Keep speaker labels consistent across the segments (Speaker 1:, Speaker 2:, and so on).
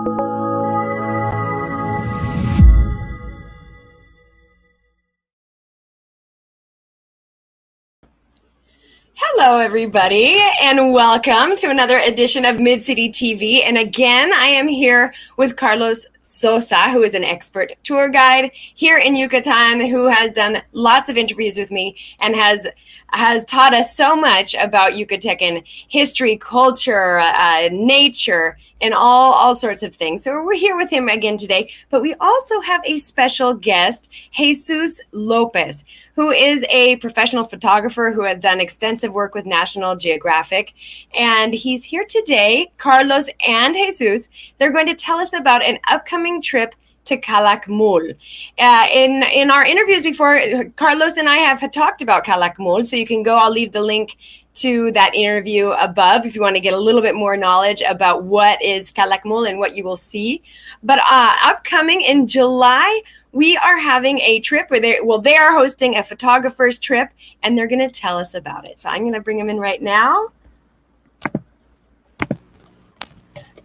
Speaker 1: Hello, everybody, and welcome to another edition of Mid-City TV. And again, I am here with Carlos Sosa, who is an expert tour guide here in Yucatan, who has done lots of interviews with me and has taught us so much about Yucatecan history, culture, nature, and all sorts of things. So we're here with him again today. But we also have a special guest, Jesus Lopez, who is a professional photographer who has done extensive work with National Geographic. And he's here today, Carlos and Jesus. They're going to tell us about an upcoming trip to Calakmul. In our interviews before, Carlos and I have talked about Calakmul, so you can go, I'll leave the link to that interview above if you want to get a little bit more knowledge about what is Calakmul and what you will see. But upcoming in July, we are having a trip where they are hosting a photographer's trip, and they're going to tell us about it. So I'm going to bring them in right now.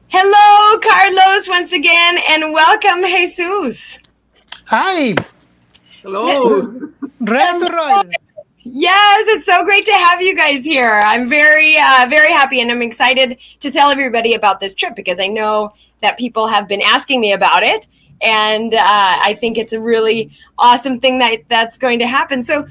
Speaker 1: Hello, Carlos, once again, and welcome, Jesus.
Speaker 2: Hi.
Speaker 3: Hello.
Speaker 2: Restaurant.
Speaker 1: Yes, it's so great to have you guys here. I'm very happy, and I'm excited to tell everybody about this trip because I know that people have been asking me about it, and I think it's a really awesome thing that's going to happen. So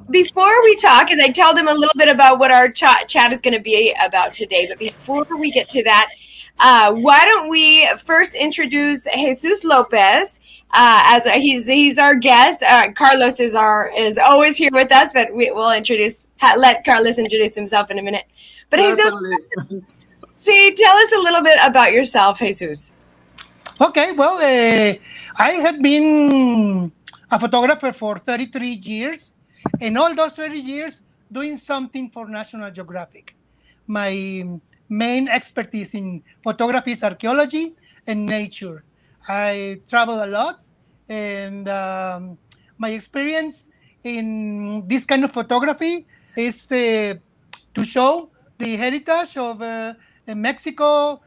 Speaker 1: before we talk, as I tell them a little bit about what our chat is going to be about today, but before we get to that, why don't we first introduce Jesus Lopez? As he's our guest. Carlos is always here with us, but we'll let Carlos introduce himself in a minute. But Jesus, tell us a little bit about yourself, Jesus.
Speaker 2: Okay, well, I have been a photographer for 33 years, and all those 30 years doing something for National Geographic. My main expertise in photography is archaeology and nature. I travel a lot, and my experience in this kind of photography is to show the heritage of Mexico,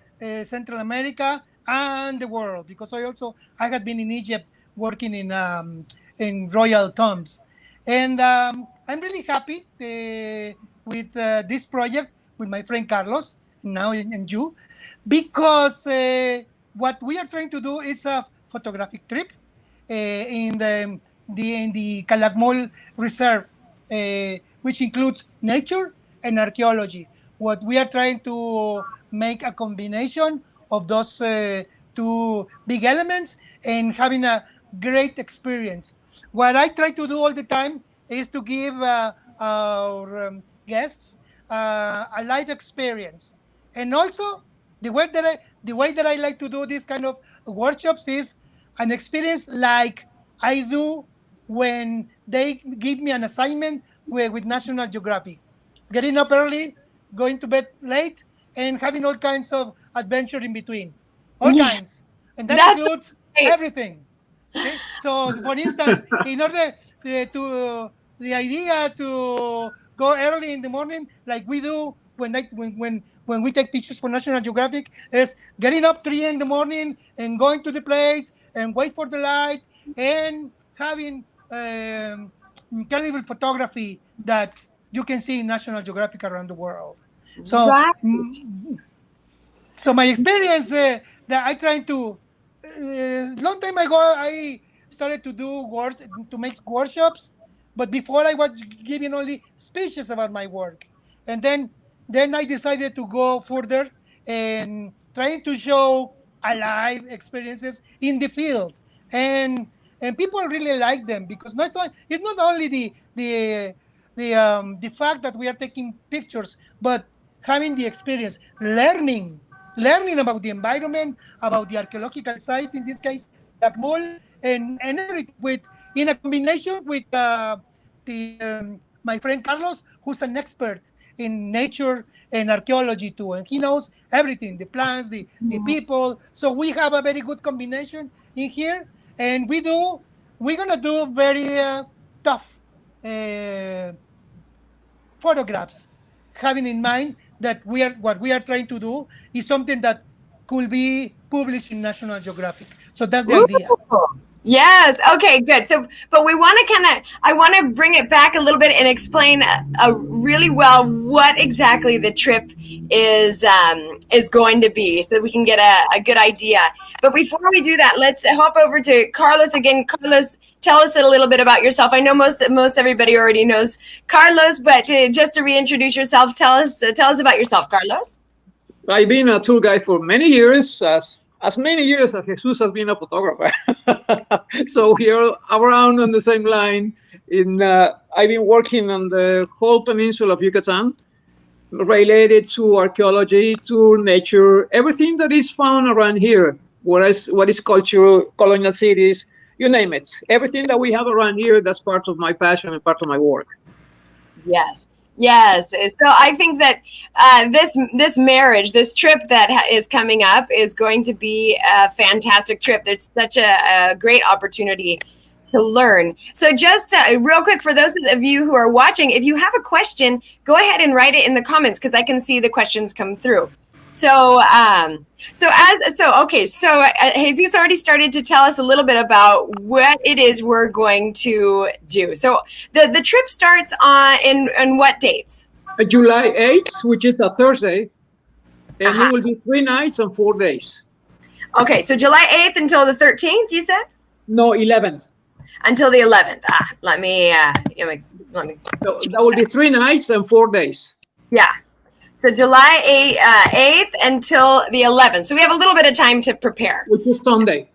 Speaker 2: Central America, and the world. Because I had been in Egypt working in royal tombs, and I'm really happy with this project with my friend Carlos now and you, because what we are trying to do is a photographic trip in the Calakmul Reserve, which includes nature and archaeology. What we are trying to make a combination of those two big elements and having a great experience. What I try to do all the time is to give our guests a live experience, and also the way that I like to do this kind of workshops is an experience like I do when they give me an assignment with National Geographic. Getting up early, going to bed late, and having all kinds of adventure in between. All kinds. And that includes everything. Okay? So, for instance, in order to the idea to go early in the morning, like we do when we take pictures for National Geographic, is getting up 3 in the morning and going to the place and wait for the light and having incredible photography that you can see in National Geographic around the world. So, so my experience that I tried to long time ago I started to make workshops, but before I was giving only speeches about my work, and then I decided to go further and trying to show alive experiences in the field, and people really like them because it's not only the fact that we are taking pictures, but having the experience, learning about the environment, about the archaeological site, in this case, Calakmul, and everything in a combination with my friend Carlos, who's an expert in nature and archaeology too, and he knows everything, the plants, the people. So we have a very good combination in here, and we're gonna do very tough photographs, having in mind that what we are trying to do is something that could published in National Geographic. So that's the idea.
Speaker 1: Yes. Okay, good. So, but we want to I want to bring it back a little bit and explain really well what exactly the trip is going to be, so we can get a good idea. But before we do that, let's hop over to Carlos again. Carlos, tell us a little bit about yourself. I know most everybody already knows Carlos, but just to reintroduce yourself, tell us about yourself, Carlos.
Speaker 3: I've been a tour guide for many years, as many years as Jesus has been a photographer. So we're around on the same line. I've been working on the whole peninsula of Yucatan, related to archaeology, to nature, everything that is found around here. What is culture, colonial cities, you name it. Everything that we have around here, that's part of my passion and part of my work.
Speaker 1: Yes. Yes. So I think that this marriage, this trip that is coming up is going to be a fantastic trip. It's such a great opportunity to learn. So just real quick, for those of you who are watching, if you have a question, go ahead and write it in the comments, because I can see the questions come through. So, Jesus already started to tell us a little bit about what it is we're going to do. So the trip starts in what dates?
Speaker 3: July 8th, which is a Thursday, and it will be 3 nights and 4 days.
Speaker 1: Okay, so July 8th until the 13th, you said?
Speaker 3: No, 11th.
Speaker 1: Until the 11th. Let me.
Speaker 3: So that will be 3 nights and 4 days.
Speaker 1: Yeah. So July 8th until the 11th. So we have a little bit of time to prepare.
Speaker 3: Which is Sunday.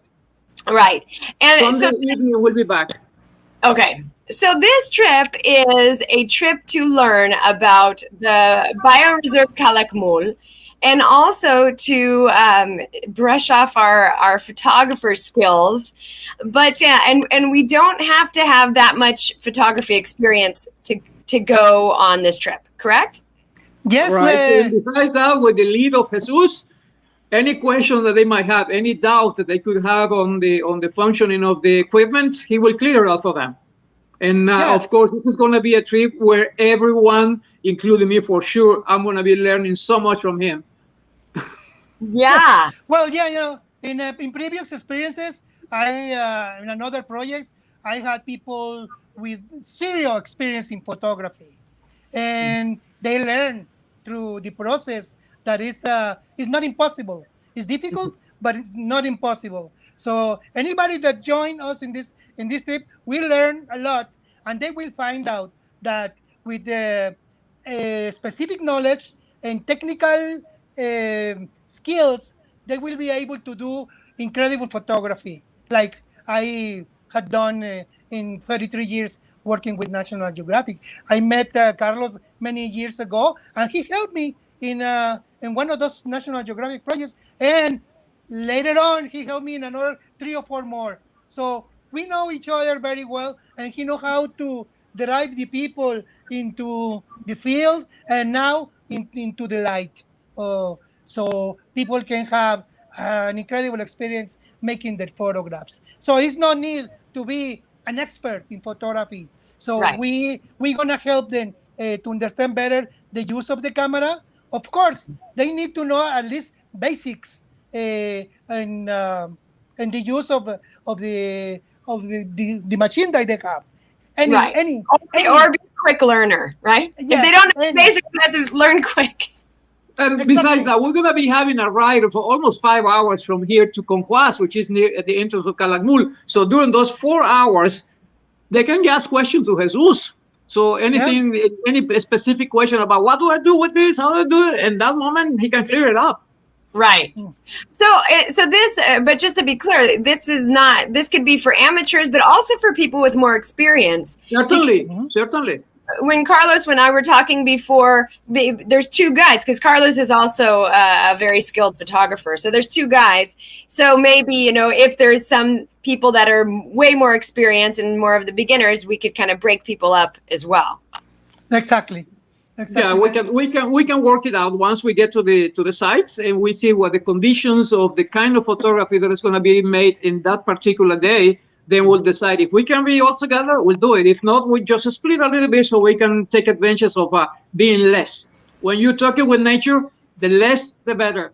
Speaker 1: Right. And
Speaker 3: Sunday evening we'll be back.
Speaker 1: Okay. So this trip is a trip to learn about the bioreserve Calakmul, and also to brush off our photographer skills. But and we don't have to have that much photography experience to go on this trip, correct?
Speaker 2: Yes.
Speaker 3: Right. And besides that, with the lead of Jesus, any question that they might have, any doubt that they could have on the functioning of the equipment, he will clear it out for them. And of course, this is going to be a trip where everyone, including me for sure, I'm going to be learning so much from him.
Speaker 1: Yeah.
Speaker 2: Well, yeah, in previous experiences, in another projects, I had people with zero experience in photography, and they learn through the process that is not impossible. It's difficult, but it's not impossible. So anybody that join us in this trip will learn a lot, and they will find out that with the specific knowledge and technical skills, they will be able to do incredible photography, like I had done in 33 years working with National Geographic. I met Carlos many years ago, and he helped me in one of those National Geographic projects. And later on, he helped me in another 3 or 4 more. So we know each other very well, and he knows how to drive the people into the field and now into the light. So people can have an incredible experience making their photographs. So it's no need to be an expert in photography. So
Speaker 1: right.
Speaker 2: we're gonna help them to understand better the use of the camera. Of course, they need to know at least basics and the use of the machine that they have.
Speaker 1: Or be a quick learner, right? Yeah, if they don't know basics, they have to learn quick.
Speaker 3: And besides that, we're going to be having a ride of almost 5 hours from here to Conjuas, which is near at the entrance of Calakmul. So during those 4 hours, they can ask questions to Jesus. So anything, any specific question about what do I do with this, how do I do it, in that moment, he can clear it up.
Speaker 1: Right. So this, but just to be clear, this could be for amateurs, but also for people with more experience.
Speaker 3: Certainly.
Speaker 1: When I were talking before, there's 2 guides, because Carlos is also a very skilled photographer. So there's 2 guides. So maybe, if there's some people that are way more experienced and more of the beginners, we could kind of break people up as well.
Speaker 2: Exactly.
Speaker 3: Yeah, we can work it out once we get to the sites and we see what the conditions of the kind of photography that is going to be made in that particular day. Then we'll decide if we can be all together, we'll do it. If not, we just split a little bit so we can take advantage of being less. When you're talking with nature, the less, the better.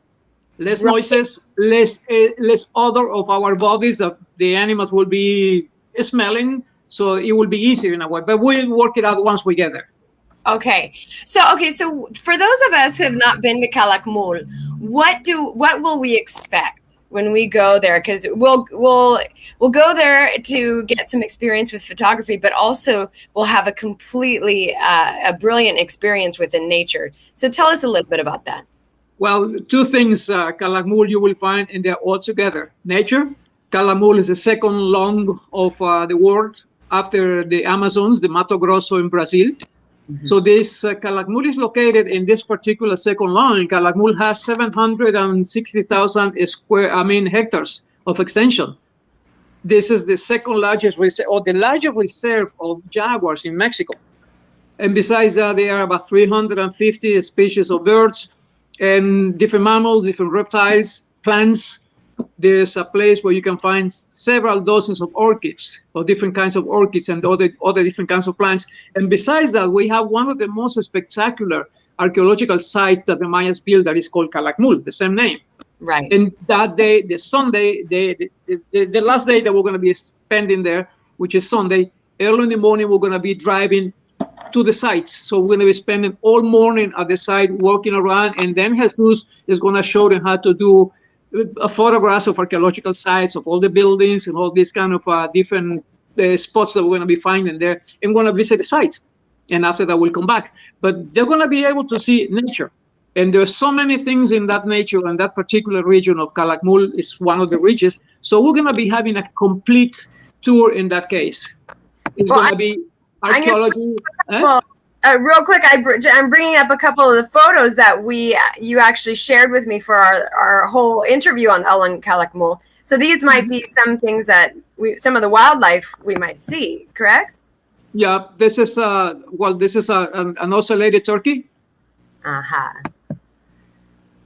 Speaker 3: less noises, less odor of our bodies that the animals will be smelling. So it will be easier in a way. But we'll work it out once we get there.
Speaker 1: Okay. So for those of us who have not been to Calakmul, what will we expect when we go there? Because we'll go there to get some experience with photography, but also we'll have a completely a brilliant experience within nature. So tell us a little bit about that.
Speaker 3: Well, two things, Calakmul you will find, and they're all together. Nature. Calakmul is the second lung of the world after the Amazons, the Mato Grosso in Brazil. So this Calakmul is located in this particular second line. Calakmul has 760,000 hectares of extension. This is the second largest reserve, or the largest reserve of jaguars in Mexico. And besides that, there are about 350 species of birds and different mammals, different reptiles, plants. There's a place where you can find several dozens of orchids, or different kinds of orchids and other different kinds of plants. And besides that, we have one of the most spectacular archaeological sites that the Mayas built that is called Calakmul, the same name.
Speaker 1: Right.
Speaker 3: And that day, the Sunday, the last day that we're going to be spending there, which is Sunday, early in the morning, we're going to be driving to the site. So we're going to be spending all morning at the site, walking around, and then Jesus is going to show them how to do photographs of archaeological sites, of all the buildings and all these kind of different spots that we're going to be finding there, and going to visit the site. And after that, we'll come back. But they're going to be able to see nature. And there are so many things in that nature, and that particular region of Calakmul is one of the regions. So we're going to be having a complete tour in that case. It's going to be archaeology.
Speaker 1: Real quick, I'm bringing up a couple of the photos that you actually shared with me for our whole interview on Calakmul. So these might be some things that some of the wildlife we might see, correct?
Speaker 3: Yeah, this is an ocellated turkey.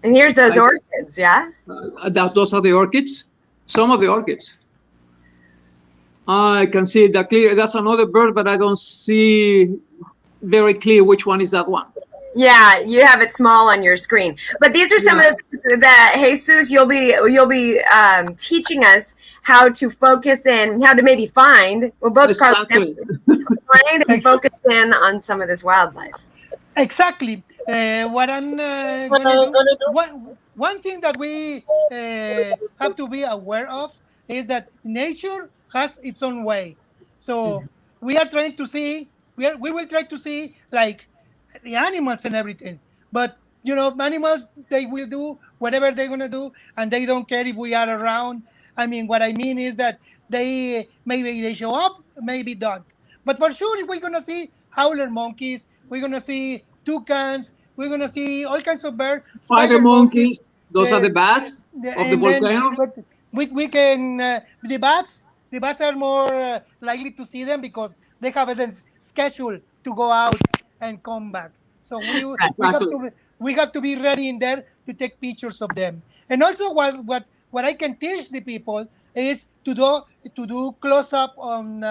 Speaker 1: And here's those orchids, yeah?
Speaker 3: Those are the orchids. Some of the orchids. I can see that clear. That's another bird, but I don't see very clear which one is that one.
Speaker 1: Yeah, you have it small on your screen. But these are some of the things that Jesus, you'll be teaching us how to focus in, how to maybe find. Well, both
Speaker 3: exactly.
Speaker 1: find and focus in on some of this wildlife.
Speaker 2: Exactly. What I'm going to do. One thing that we have to be aware of is that nature has its own way. So we are trying to see. We will try to see like the animals and everything, but animals, they will do whatever they're gonna do, and they don't care if we are around. I mean, what I mean is that maybe they show up, maybe don't. But for sure, if we're gonna see howler monkeys, we're gonna see toucans, we're gonna see all kinds of birds.
Speaker 3: Spider monkeys. Those are the bats of the volcano.
Speaker 2: But we can the bats. The bats are more likely to see them because they have a schedule to go out and come back. So we have to be ready in there to take pictures of them. And also, what I can teach the people is to do close up on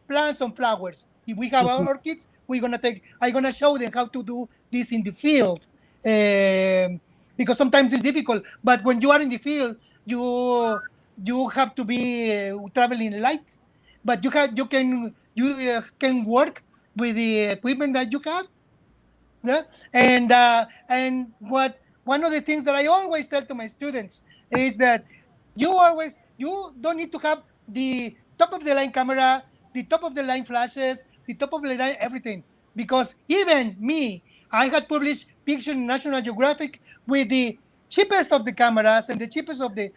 Speaker 2: plants, on flowers. If we have orchids, I'm gonna show them how to do this in the field, because sometimes it's difficult. But when you are in the field, you have to be traveling light, but you can work with the equipment that you have. Yeah? And one of the things that I always tell to my students is that you don't need to have the top of the line camera, the top of the line flashes, the top of the line everything, because even me, I had published pictures in National Geographic with the cheapest of the cameras and the cheapest of the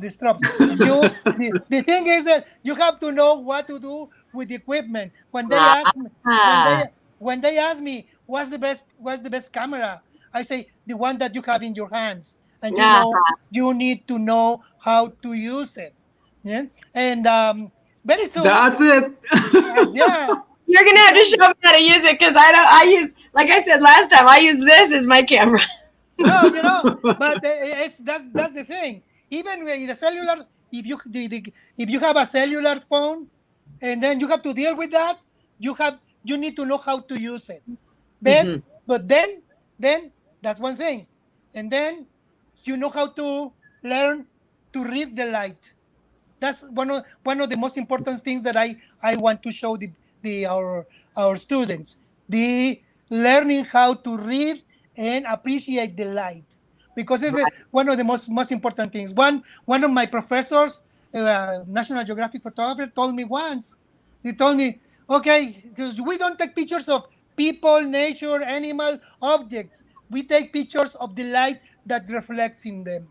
Speaker 2: straps. The thing is that you have to know what to do with the equipment. When they ask me what's the best camera, I say the one that you have in your hands, and you need to know how to use it. Yeah, and very soon.
Speaker 3: That's it.
Speaker 2: Yeah.
Speaker 1: You're gonna have to show me how to use it, because I use, like I said last time, I use this as my camera.
Speaker 2: No, but that's the thing. Even with the cellular, if you have a cellular phone, and then you have to deal with that, you need to know how to use it. But then that's one thing, and then you know how to learn to read the light. That's one of the most important things that I want to show our students. The learning how to read and appreciate the light, because it's one of the most important things. One of my professors, National Geographic photographer, told me once. He told me, okay, because we don't take pictures of people, nature, animal, objects. We take pictures of the light that reflects in them.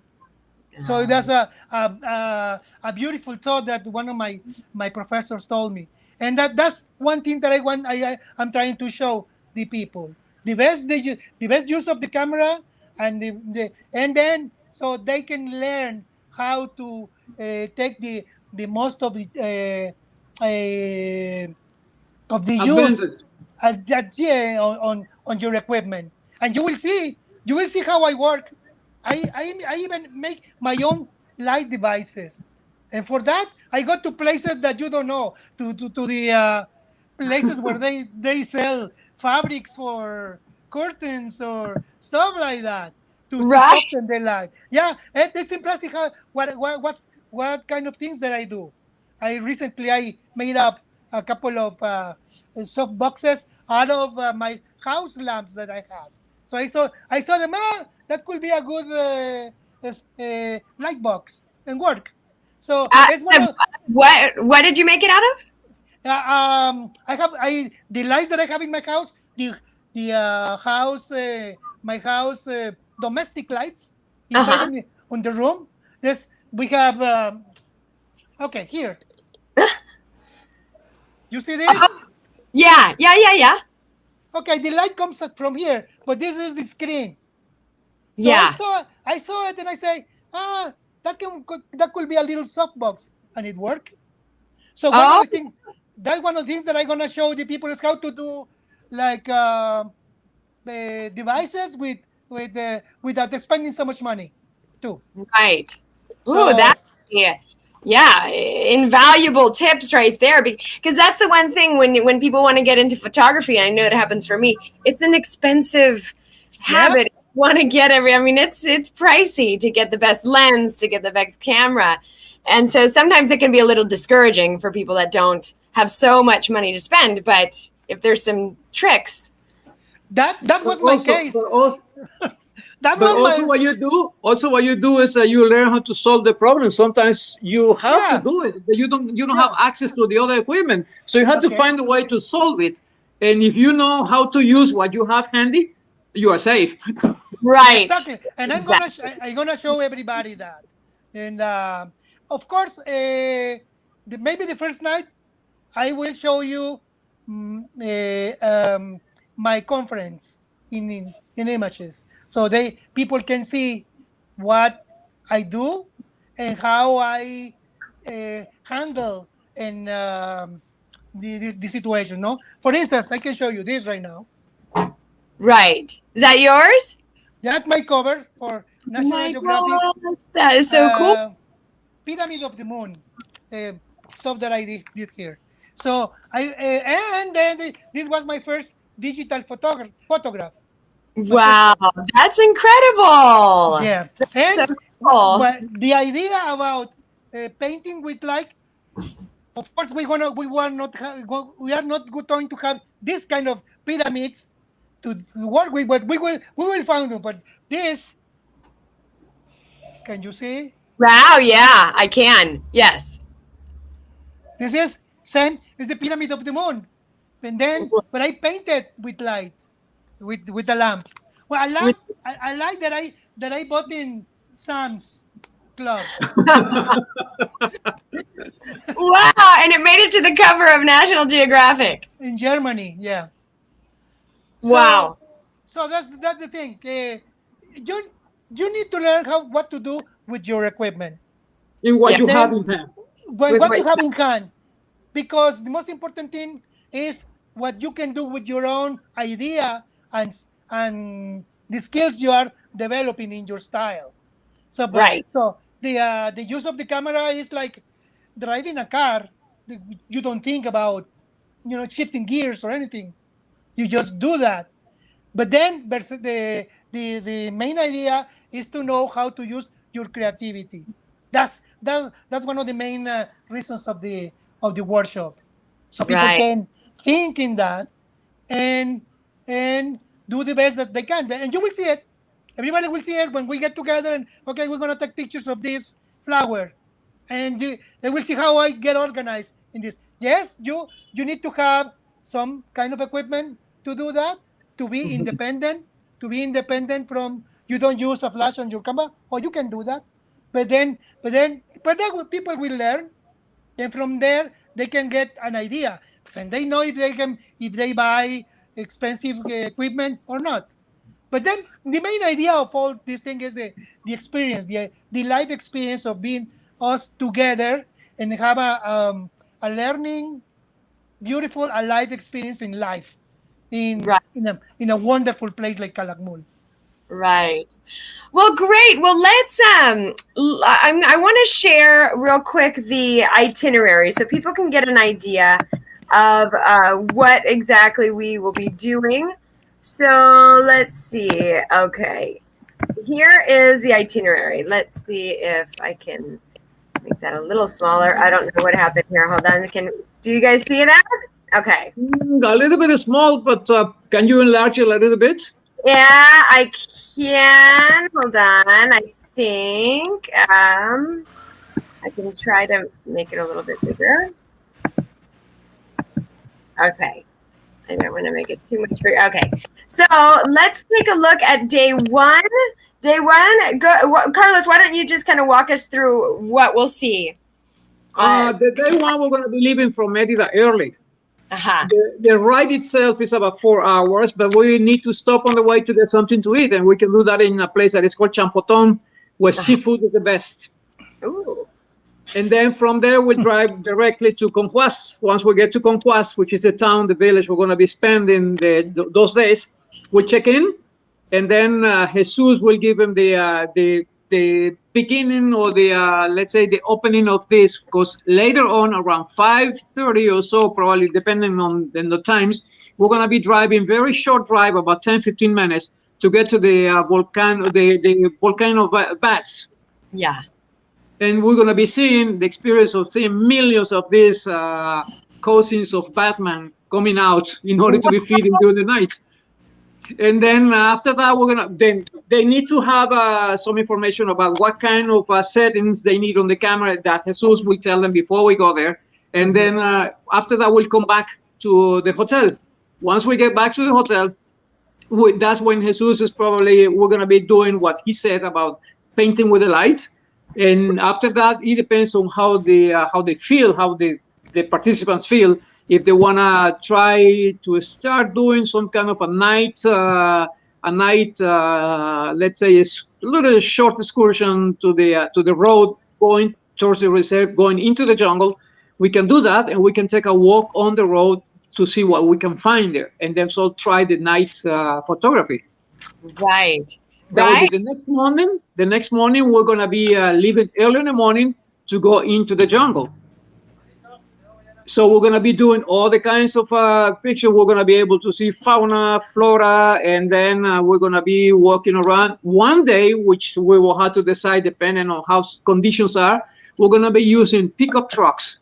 Speaker 2: So that's a beautiful thought that one of my professors told me, and that's one thing that I'm trying to show the people the best use of the camera, and and then so they can learn how to take the most of the use
Speaker 3: Advantage.
Speaker 2: yeah, on your equipment, and you will see how I work. I even make my own light devices, and for that I go to places that you don't know, to the places where they sell fabrics for curtains or stuff like that, to
Speaker 1: Right.
Speaker 2: soften the light. Yeah, it's impressive how what kind of things that I do. I made up a couple of soft boxes out of my house lamps that I had. So I saw them. That could be a good light box and work. So
Speaker 1: Out
Speaker 2: it's one
Speaker 1: of
Speaker 2: of
Speaker 1: what did you make it out of?
Speaker 2: I the lights that I have in my house, the house my house domestic lights inside
Speaker 1: Uh-huh.
Speaker 2: on the room. This we have. Okay, here you see this.
Speaker 1: Oh, yeah, yeah, yeah, yeah.
Speaker 2: Okay, the light comes up from here, but this is the screen. So I
Speaker 1: Yeah.
Speaker 2: saw I saw it and I say, that could be a little softbox, and it worked. So
Speaker 1: Oh,
Speaker 2: one of the things that I'm gonna show the people is how to do like devices without spending so much money too.
Speaker 1: right. Ooh,
Speaker 2: So
Speaker 1: that's yeah. Yeah, invaluable tips right there because that's the one thing when people want to get into photography, and I know it happens for me. It's an expensive
Speaker 2: yeah,
Speaker 1: habit. You want to get I mean it's pricey to get the best lens, to get the best camera. And so sometimes it can be a little discouraging for people that don't have so much money to spend, but if there's some tricks.
Speaker 2: that
Speaker 3: But
Speaker 2: was my
Speaker 3: also, but
Speaker 2: case.
Speaker 3: also,
Speaker 2: That
Speaker 3: but
Speaker 2: was
Speaker 3: also
Speaker 2: my
Speaker 3: what you do, is you learn how to solve the problem. Sometimes you have to
Speaker 2: yeah,
Speaker 3: do it, but you don't have
Speaker 2: yeah.
Speaker 3: access to the other equipment, so you have to
Speaker 2: Okay.
Speaker 3: find a way to solve it. And if you know how to use what you have handy, you are safe.
Speaker 1: Right.
Speaker 2: Exactly, and
Speaker 1: Exactly.
Speaker 2: I'm gonna show everybody that, and of course, maybe the first night I will show you my conference in images, so people can see what I do and how I handle and the situation. No, for instance, I can show you this right now.
Speaker 1: Right. Is that yours?
Speaker 2: That's my cover for
Speaker 1: Oh
Speaker 2: National
Speaker 1: my
Speaker 2: Geographic
Speaker 1: gosh, that is so cool.
Speaker 2: uh, Pyramid of the Moon uh, stuff that I did here. So and then this was my first digital photograph. So check
Speaker 1: Wow,
Speaker 2: that.
Speaker 1: that's incredible.
Speaker 2: Yeah, and
Speaker 1: So cool.
Speaker 2: the idea about painting with light. Of course, we are not going to have this kind of pyramids to work with, but we will find them. But this, can you see?
Speaker 1: Wow, yeah, I can. Yes.
Speaker 2: This is same is the pyramid of the moon. And then, but I painted with light, with the lamp. Well, a
Speaker 1: With-
Speaker 2: lamp, a light that I bought in Sam's Club
Speaker 1: Wow, and it made it to the cover of National Geographic.
Speaker 2: in Germany. Yeah. So,
Speaker 1: Wow.
Speaker 2: so that's the thing. You need to learn what to do with your equipment,
Speaker 3: In what
Speaker 1: Yeah,
Speaker 3: you
Speaker 2: and
Speaker 3: have
Speaker 2: then
Speaker 3: in hand.
Speaker 1: with
Speaker 2: what
Speaker 1: what
Speaker 2: you have in hand, because the most important thing is what you can do with your own idea and the skills you are developing in your style. So,
Speaker 1: right.
Speaker 2: the use of the camera is like driving a car. You don't think about shifting gears or anything. You just do that. But then the main idea is to know how to use your creativity. That's one of the main reasons of the workshop, so people
Speaker 1: Right.
Speaker 2: can think in that and and do the best that they can. And you will see it. Everybody will see it when we get together and okay, we're gonna take pictures of this flower, and they will see how I get organized in this. Yes, you need to have some kind of equipment to do that, to be independent, from you don't use a flash on your camera, or you can do that. But then people will learn, and from there they can get an idea, and they know if they buy expensive equipment or not. But then the main idea of all this thing is the experience, the life experience of being us together and have a learning, beautiful, a life experience in life in
Speaker 1: Right.
Speaker 2: in a wonderful place like Calakmul.
Speaker 1: Right. Well, great. Well, let's I want to share real quick the itinerary so people can get an idea of what exactly we will be doing. So let's see. Okay. Here is the itinerary. Let's see if I can make that a little smaller. I don't know what happened here. Hold on. Do you guys see that? Okay.
Speaker 3: A little bit small, but can you enlarge it a little bit?
Speaker 1: Yeah, I can. Hold on. I think I can try to make it a little bit bigger. Okay. I don't want to make it too much bigger. Okay. So let's take a look at day one. Day one, Carlos, why don't you just kind of walk us through what we'll see?
Speaker 3: The day one, we're going to be leaving from Merida early.
Speaker 1: Uh-huh.
Speaker 3: The ride itself is about 4 hours, but we need to stop on the way to get something to eat, and we can do that in a place that is called Champoton, where seafood is the best.
Speaker 1: Ooh.
Speaker 3: And then from there, we'll drive directly to Conquas. Once we get to Conquas, which is the town, the village we're going to be spending those days, we'll check in, and then Jesus will give him the beginning or let's say the opening of this, because later on around 5:30 or so, probably depending on the times, we're going to be driving very short drive, about 10-15 minutes, to get to the volcano of bats.
Speaker 1: Yeah.
Speaker 3: And we're going to be seeing the experience of seeing millions of these cousins of Batman coming out in order to be feeding during the night. And then after that, then they need to have some information about what kind of settings they need on the camera that Jesus will tell them before we go there. And then after that, we'll come back to the hotel. Once we get back to the hotel, that's when Jesus is we're going to be doing what he said about painting with the lights. And after that, it depends on how they feel, how the participants feel. If they want to try to start doing some kind of a night, let's say a little short excursion to the road, going towards the reserve, going into the jungle, we can do that, and we can take a walk on the road to see what we can find there, and then so try the night photography.
Speaker 1: Right.
Speaker 3: That will be the next morning. The next morning, we're going to be leaving early in the morning to go into the jungle. So we're going to be doing all the kinds of pictures. We're going to be able to see fauna, flora, and then we're going to be walking around. One day, which we will have to decide depending on how conditions are, we're going to be using pickup trucks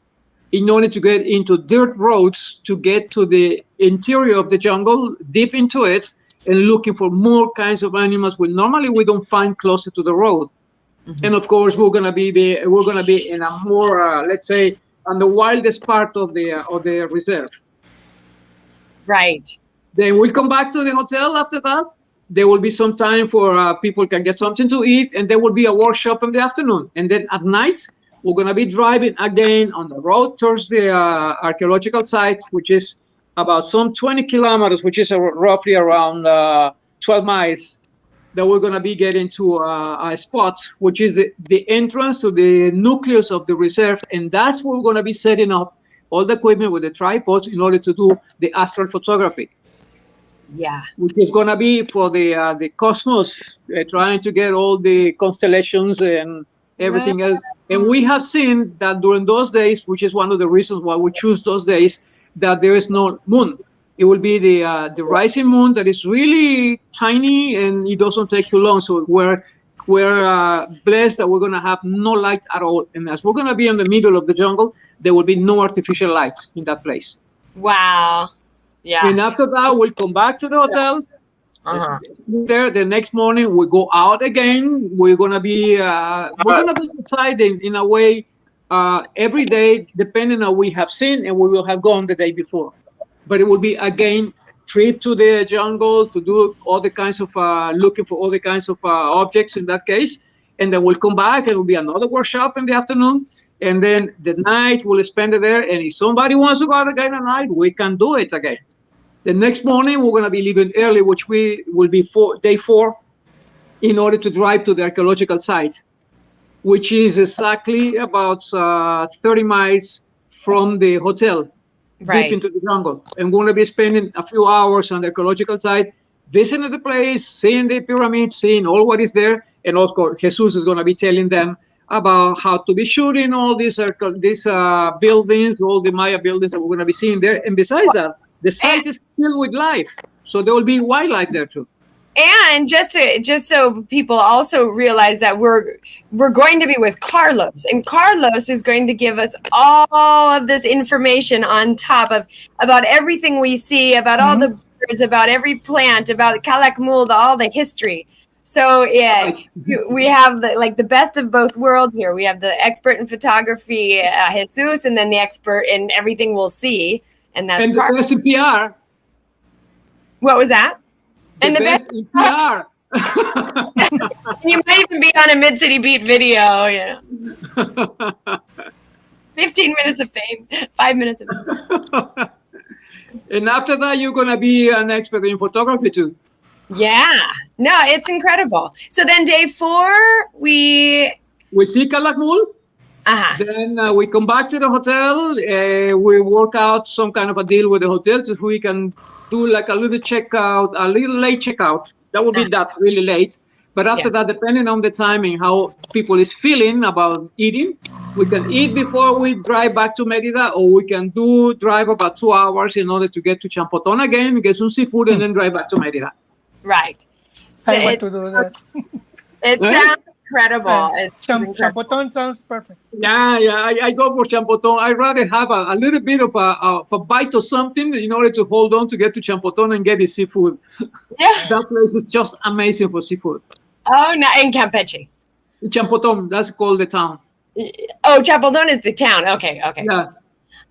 Speaker 3: in order to get into dirt roads to get to the interior of the jungle, deep into it, and looking for more kinds of animals normally we don't find closer to the road. Mm-hmm. And of course, we're going to be in a more, let's say, on the wildest part of the reserve.
Speaker 1: Right.
Speaker 3: Then we'll come back to the hotel after that. There will be some time for people can get something to eat, and there will be a workshop in the afternoon. And then at night, we're going to be driving again on the road towards the archaeological site, which is about some 20 kilometers, which is roughly around 12 miles, that we're going to be getting to a spot, which is the entrance to the nucleus of the reserve. And that's where we're going to be setting up all the equipment with the tripods in order to do the astral photography.
Speaker 1: Yeah.
Speaker 3: Which is going to be for the cosmos, trying to get all the constellations and everything else. And we have seen that during those days, which is one of the reasons why we choose those days, that there is no moon. It will be the rising moon that is really tiny, and it doesn't take too long. So we're we're blessed that we're going to have no light at all. And as we're going to be in the middle of the jungle, there will be no artificial light in that place.
Speaker 1: Wow. Yeah.
Speaker 3: And after that, we'll come back to the hotel. There, the next morning, we go out again. We're going to be outside in a way every day, depending on what we have seen and we will have gone the day before. But it will be, again, trip to the jungle to do all the kinds of looking for all the kinds of objects in that case, and then we'll come back and it will be another workshop in the afternoon, and then the night we'll spend it there. And if somebody wants to go out again at night, we can do it again. The next morning we're going to be leaving early, which we will be day 4, in order to drive to the archaeological site, which is exactly about 30 miles from the hotel.
Speaker 1: Right.
Speaker 3: Deep into the jungle, and we're going to be spending a few hours on the archaeological site, visiting the place, seeing the pyramids, seeing all what is there, and also Jesus is going to be telling them about how to be shooting all these buildings, all the Maya buildings that we're going to be seeing there. And besides that, the site is filled with life, so there will be wildlife there too.
Speaker 1: And just so people also realize that we're going to be with Carlos, and Carlos is going to give us all of this information on top of about everything we see, about all the birds, about every plant, about Calakmul, all the history. So yeah, we have the best of both worlds here. We have the expert in photography, Jesus, and then the expert in everything we'll see, and that's Carlos.
Speaker 3: And the best in PR.
Speaker 1: What was that?
Speaker 3: And the best in PR.
Speaker 1: You might even be on a Mid-City Beat video, you know. 15 minutes of fame, 5 minutes of fame.
Speaker 3: And after that, you're going to be an expert in photography too.
Speaker 1: Yeah. No, it's incredible. So then day 4, we
Speaker 3: see Calakmul. Then we come back to the hotel. We work out some kind of a deal with the hotel so we can do like a little checkout, a little late checkout. That would be that really late. But after that, depending on the timing, how people is feeling about eating, we can eat before we drive back to Merida, or we can drive about 2 hours in order to get to Champoton again, get some seafood, and then drive back to Merida.
Speaker 1: Right. So
Speaker 2: I want to do that.
Speaker 1: It sounds incredible.
Speaker 2: Champoton sounds perfect.
Speaker 3: Yeah, I go for Champoton. I'd rather have a little bit of a bite of something in order to hold on to get to Champoton and get the seafood.
Speaker 1: Yeah.
Speaker 3: That place is just amazing for seafood.
Speaker 1: Oh, no, in Campeche.
Speaker 3: Champoton, that's called the town.
Speaker 1: Oh, Champoton is the town. Okay.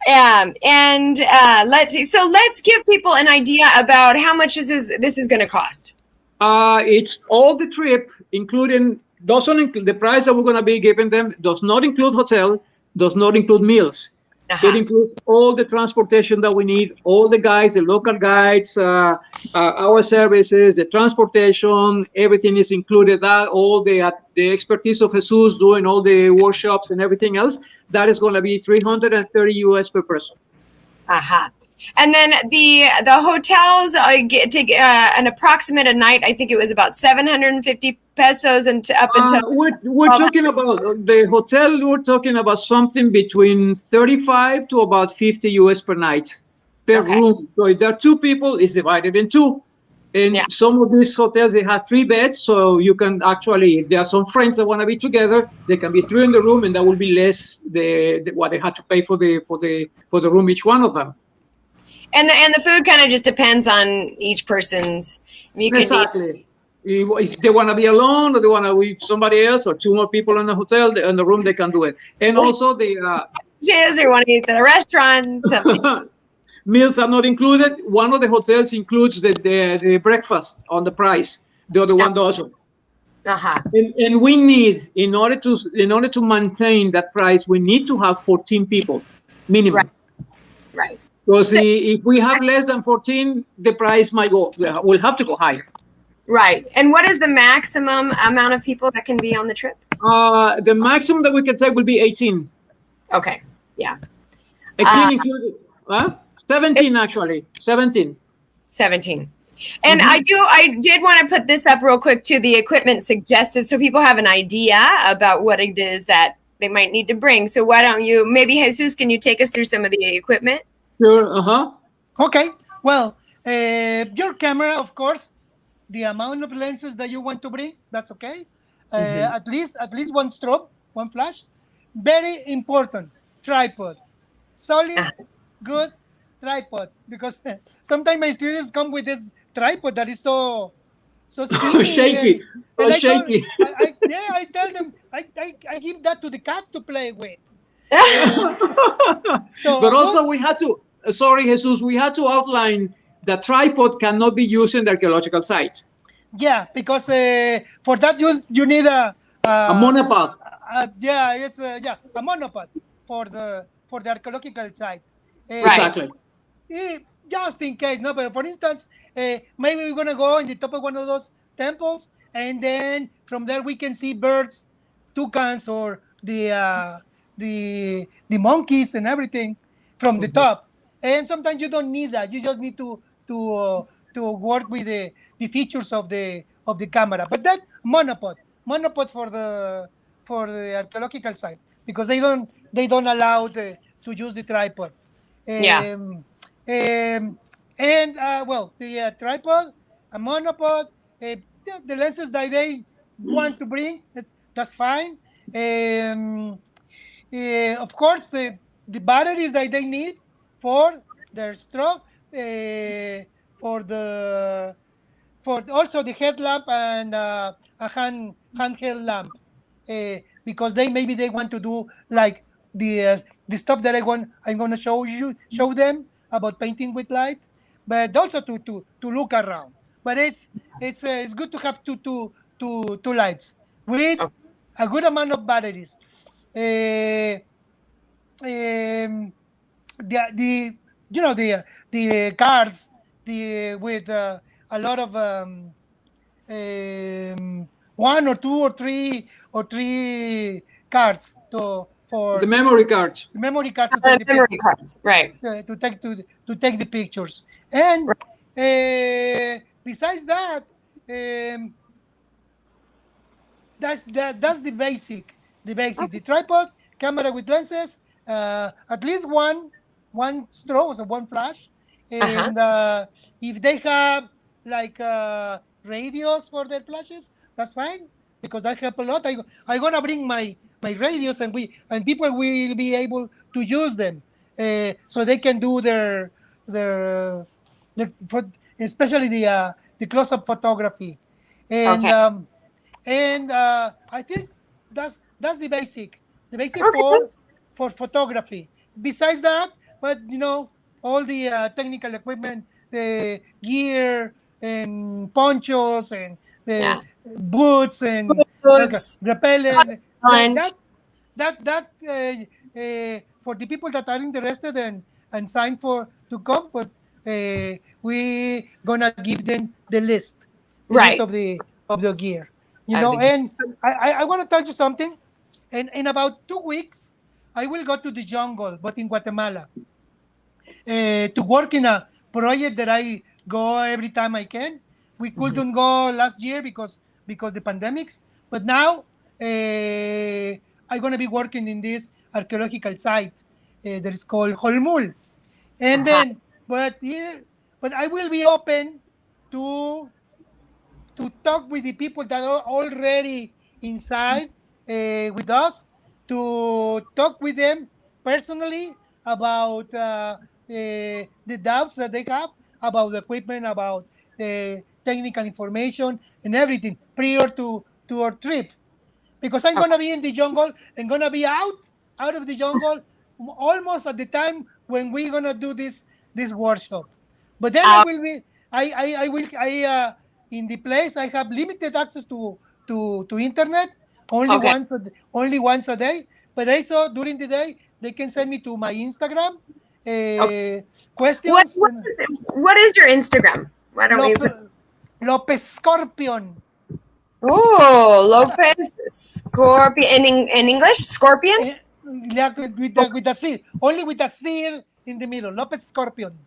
Speaker 3: Yeah.
Speaker 1: And let's see. So let's give people an idea about how much this is going to cost.
Speaker 3: It's all the trip, including the price that we're going to be giving them does not include hotel, does not include meals. It includes all the transportation that we need, all the guides, the local guides, our services, the transportation, everything is included. That all the expertise of Jesus doing all the workshops and everything else, that is going to be $330 US per person.
Speaker 1: And then the hotels get to an approximate a night. I think it was about 750 pesos and up until.
Speaker 3: We're talking about the hotel. We're talking about something between 35 to about 50 US per night per room. So if there are 2 people, it's divided in 2. And some of these hotels, they have 3 beds, so you can actually, if there are some friends that want to be together, they can be 3 in the room, and that will be less what they had to pay for the room, each one of them.
Speaker 1: And the food kind of just depends on each person's.
Speaker 3: Exactly. If they want to be alone, or they want to be with somebody else, or 2 more people in the hotel, in the room, they can do it. And also the
Speaker 1: or want to eat at a restaurant.
Speaker 3: Meals are not included. One of the hotels includes the breakfast on the price. The other one doesn't. And we need, in order to maintain that price, we need to have 14 people minimum.
Speaker 1: Right.
Speaker 3: Because if we have less than 14, the price might go. We'll have to go higher.
Speaker 1: Right. And what is the maximum amount of people that can be on the trip?
Speaker 3: The maximum that we can take will be 18.
Speaker 1: Okay. Yeah.
Speaker 3: 18 included. 17 actually. 17.
Speaker 1: And I did want to put this up real quick too, the equipment suggested, so people have an idea about what it is that they might need to bring. So why don't you, maybe Jesus, can you take us through some of the equipment?
Speaker 3: Sure.
Speaker 2: Okay. Well, your camera, of course, the amount of lenses that you want to bring, that's okay. At least one strobe, one flash. Very important. Tripod. Solid, good tripod. Because sometimes my students come with this tripod that is so skinny,
Speaker 3: Shaky,
Speaker 2: and I told
Speaker 3: shaky.
Speaker 2: I tell them I give that to the cat to play with. So
Speaker 3: But
Speaker 2: a good,
Speaker 3: also we had to, sorry, Jesus, we had to outline that tripod cannot be used in the archaeological site.
Speaker 2: yeah, because for that you need
Speaker 3: A monopod.
Speaker 2: it's a monopod for the archaeological site.
Speaker 1: Right.
Speaker 3: Exactly.
Speaker 2: Just in case, no. But for instance, maybe we're gonna go in the top of one of those temples, and then from there we can see birds, toucans, or the monkeys and everything from the top. And sometimes you don't need that. You just need to work with the features of the camera. But that monopod for the archaeological site, because they don't allow to use the tripods.
Speaker 1: Yeah.
Speaker 2: And well, the tripod, a monopod, the lenses that they want to bring, that's fine. Of course, the batteries that they need for their strobe, for the for also the headlamp and a handheld lamp, because they want to do like the stuff that I'm going to show them about painting with light, but also to look around. But it's good to have two lights with
Speaker 1: Okay.
Speaker 2: a good amount of batteries. Uh, um, the the cards, the with a lot of one or two or three cards
Speaker 3: The
Speaker 2: for
Speaker 3: memory card.
Speaker 2: the memory card to take the
Speaker 1: Memory cards. Right.
Speaker 2: to take the pictures. And
Speaker 1: Right.
Speaker 2: besides that, um, that's the basic. The tripod, camera with lenses, at least one strobe, so one flash.
Speaker 1: Uh-huh.
Speaker 2: And if they have like radios for their flashes, that's fine, because that help a lot. I'm gonna bring my radios, and people will be able to use them, so they can do their, for, especially the close-up photography. And
Speaker 1: Okay.
Speaker 2: I think that's the basic
Speaker 1: Okay.
Speaker 2: for photography. Besides that, but all the technical equipment, the gear and ponchos and
Speaker 1: Yeah.
Speaker 2: boots and
Speaker 1: Boots,
Speaker 2: repellent, that
Speaker 1: lunch.
Speaker 2: that that for the people that are interested and sign for to come, but we gonna give them the list
Speaker 1: Right.
Speaker 2: of the gear,
Speaker 1: I think.
Speaker 2: and I want to tell you something. And in about 2 weeks, I will go to the jungle, but in Guatemala, to work in a project that I go every time I can. We couldn't go last year because the pandemics, but now I'm gonna be working in this archaeological site that is called Holmul. And
Speaker 1: Uh-huh.
Speaker 2: then, but yeah, but I will be open to talk with the people that are already inside with us, to talk with them personally about the doubts that they have about the equipment, about the technical information and everything prior to our trip, because I'm
Speaker 1: Okay.
Speaker 2: gonna be in the jungle and gonna be out of the jungle almost at the time when we're gonna do this workshop. But then I
Speaker 1: Uh,
Speaker 2: will be I will I in the place I have limited access to internet,
Speaker 1: okay.
Speaker 2: only once a day. But also during the day they can send me to my Instagram
Speaker 1: Okay. What
Speaker 2: questions
Speaker 1: what
Speaker 2: and
Speaker 1: is what is your Instagram? Why don't we put
Speaker 2: Lopez Scorpion.
Speaker 1: Oh, Lopez Scorpion in English? Scorpion?
Speaker 2: Yeah, with the seal, only with the seal in the middle. Lopez Scorpion.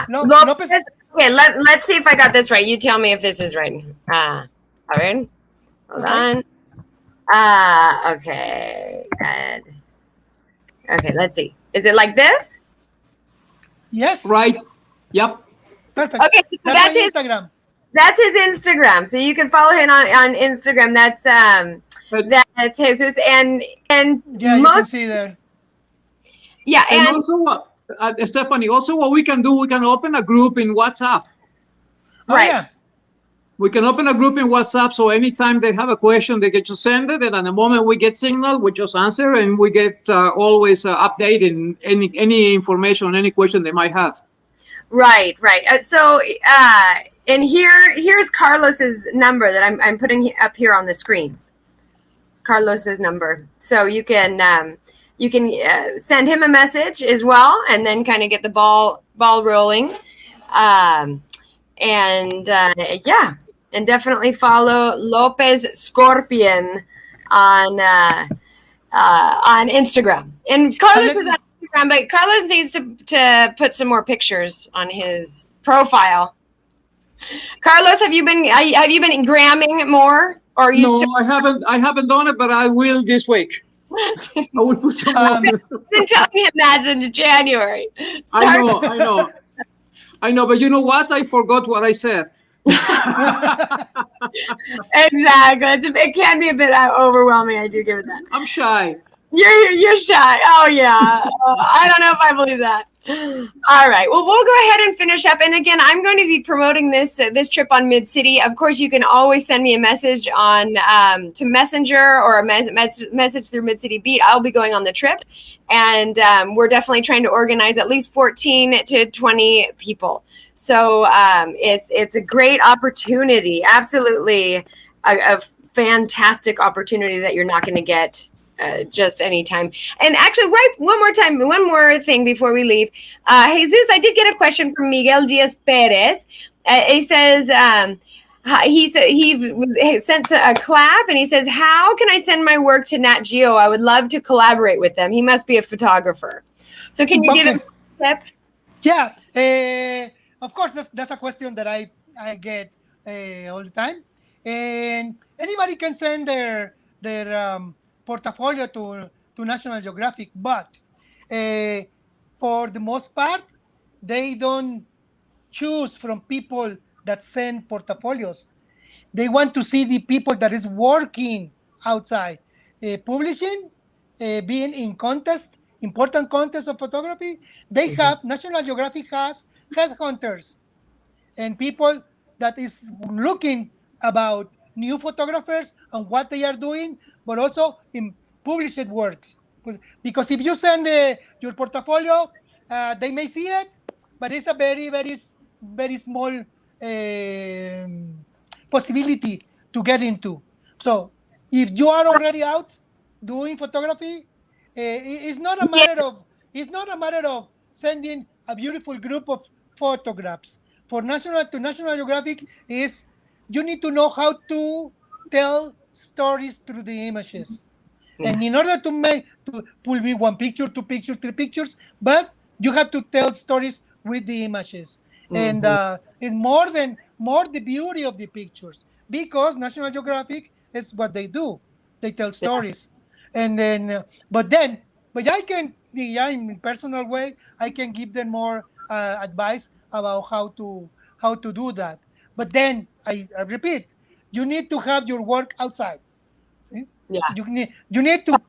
Speaker 2: Lopez.
Speaker 1: Lopez. Okay, let's see if I got this right. You tell me if this is right. All right. Hold
Speaker 2: Okay.
Speaker 1: on. Okay. Good. Okay, let's see. Is it like this?
Speaker 2: Yes.
Speaker 3: Right. Yep.
Speaker 2: Perfect.
Speaker 1: Okay, so
Speaker 2: That's
Speaker 1: that's
Speaker 2: my
Speaker 1: his
Speaker 2: Instagram.
Speaker 1: That's his Instagram. So you can follow him on Instagram. That's Jesus. And
Speaker 2: Yeah, you can see there.
Speaker 1: Yeah,
Speaker 3: and also, Stephanie, also what we can do, we can open a group in WhatsApp.
Speaker 1: Right.
Speaker 2: Oh, yeah.
Speaker 3: We can open a group in WhatsApp, so anytime they have a question, they get to send it, and at the moment we get signal, we just answer, and we get always updating any information, any question they might have.
Speaker 1: Right. And here's Carlos's number that I'm putting up here on the screen. Carlos's number, so you can send him a message as well, and then kind of get the ball rolling. And definitely follow Lopez Scorpion on Instagram. And Carlos is on Instagram, but Carlos needs to put some more pictures on his profile. Carlos, have you been gramming more, or are you?
Speaker 3: No, I haven't done it, but I will this week. I will put some more.
Speaker 1: I've been telling him that since January.
Speaker 3: I know, but you know what? I forgot what I said.
Speaker 1: Exactly. It can be a bit overwhelming. I do give it that.
Speaker 3: I'm shy.
Speaker 1: You're shy. Oh yeah. I don't know if I believe that. All right. Well, we'll go ahead and finish up. And again, I'm going to be promoting this trip on Mid-City. Of course, you can always send me a message on to Messenger or a message through Mid-City Beat. I'll be going on the trip, and we're definitely trying to organize at least 14 to 20 people. So it's a great opportunity. Absolutely a fantastic opportunity that you're not going to get just anytime. And actually, one more thing before we leave. Jesus, I did get a question from Miguel Diaz Perez. He says, he sent a clap, and he says, how can I send my work to Nat Geo? I would love to collaborate with them. He must be a photographer. So can you give him a tip?
Speaker 2: Yeah, of course, that's a question that I get all the time. And anybody can send their portfolio to National Geographic, but for the most part, they don't choose from people that send portfolios. They want to see the people that is working outside, publishing, being in important contests of photography. They have, National Geographic has headhunters and people that is looking about new photographers and what they are doing, but also in published works. Because if you send your portfolio, they may see it, but it's a very, very, very small possibility to get into. So if you are already out doing photography, it's not a matter of sending a beautiful group of photographs. For National Geographic is you need to know how to tell stories through the images. And in order to pull me one picture, two pictures, three pictures, but you have to tell stories with the images. And it's more the beauty of the pictures, because National Geographic is what they do. They tell stories. And then, but I can, in personal way, I can give them more advice about how to do that. But then I repeat, you need to have your work outside.
Speaker 1: Yeah.
Speaker 2: You need to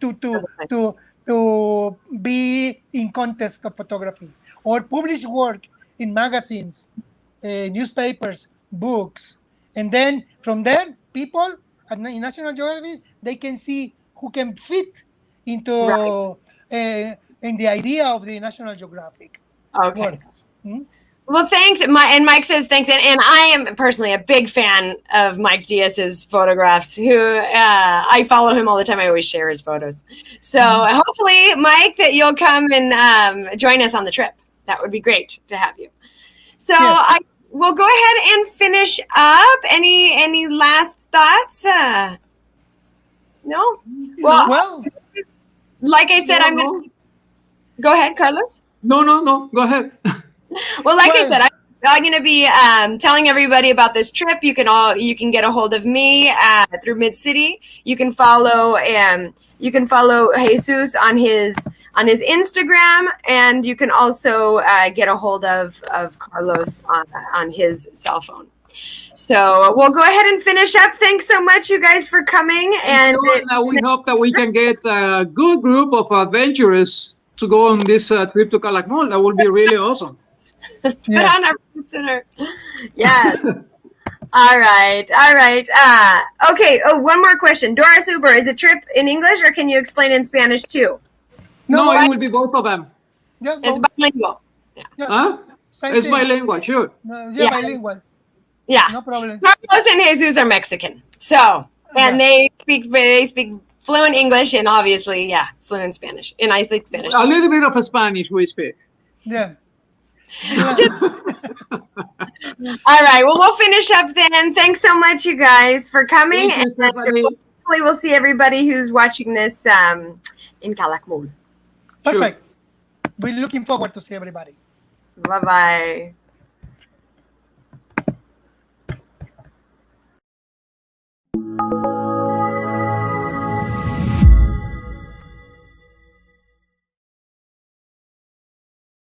Speaker 2: be in contest of photography or publish work in magazines, newspapers, books, and then from there, people in National Geographic, they can see who can fit into in the idea of the National Geographic works.
Speaker 1: Well, thanks. And Mike says thanks. And I am personally a big fan of Mike Diaz's photographs, who I follow him all the time. I always share his photos. So hopefully, Mike, that you'll come and join us on the trip. That would be great to have you. So yes. We'll go ahead and finish up. Any last thoughts? No? Well, like I said, I'm going to... Go ahead, Carlos.
Speaker 3: No. Go ahead.
Speaker 1: Well, like I said, I'm going to be telling everybody about this trip. You can get a hold of me through Mid-City. You can follow Jesus on his Instagram, and you can also get a hold of Carlos on his cell phone. So we'll go ahead and finish up. Thanks so much, you guys, for coming. And
Speaker 3: we hope that we can get a good group of adventurers to go on this trip to Calakmul. That would be really awesome.
Speaker 1: Put on our dinner. Yeah. All right. Okay. Oh, one more question. Doris Uber, is it trip in English or can you explain in Spanish too?
Speaker 3: No, it will be both of them.
Speaker 2: Yeah,
Speaker 1: It's bilingual.
Speaker 2: yeah.
Speaker 3: Huh? It's
Speaker 2: thing.
Speaker 3: bilingual, sure.
Speaker 2: Bilingual.
Speaker 1: Yeah.
Speaker 2: No problem.
Speaker 1: Carlos and Jesus are Mexican. So, and they speak fluent English and obviously, fluent Spanish. And I speak Spanish.
Speaker 3: A little bit of Spanish we speak.
Speaker 2: Yeah.
Speaker 1: All right. Well, we'll finish up then. Thanks so much, you guys, for coming.
Speaker 3: Thank you, Stephanie.
Speaker 1: Hopefully we'll see everybody who's watching this in Calakmul.
Speaker 2: Perfect. We're looking forward to see everybody.
Speaker 1: Bye-bye.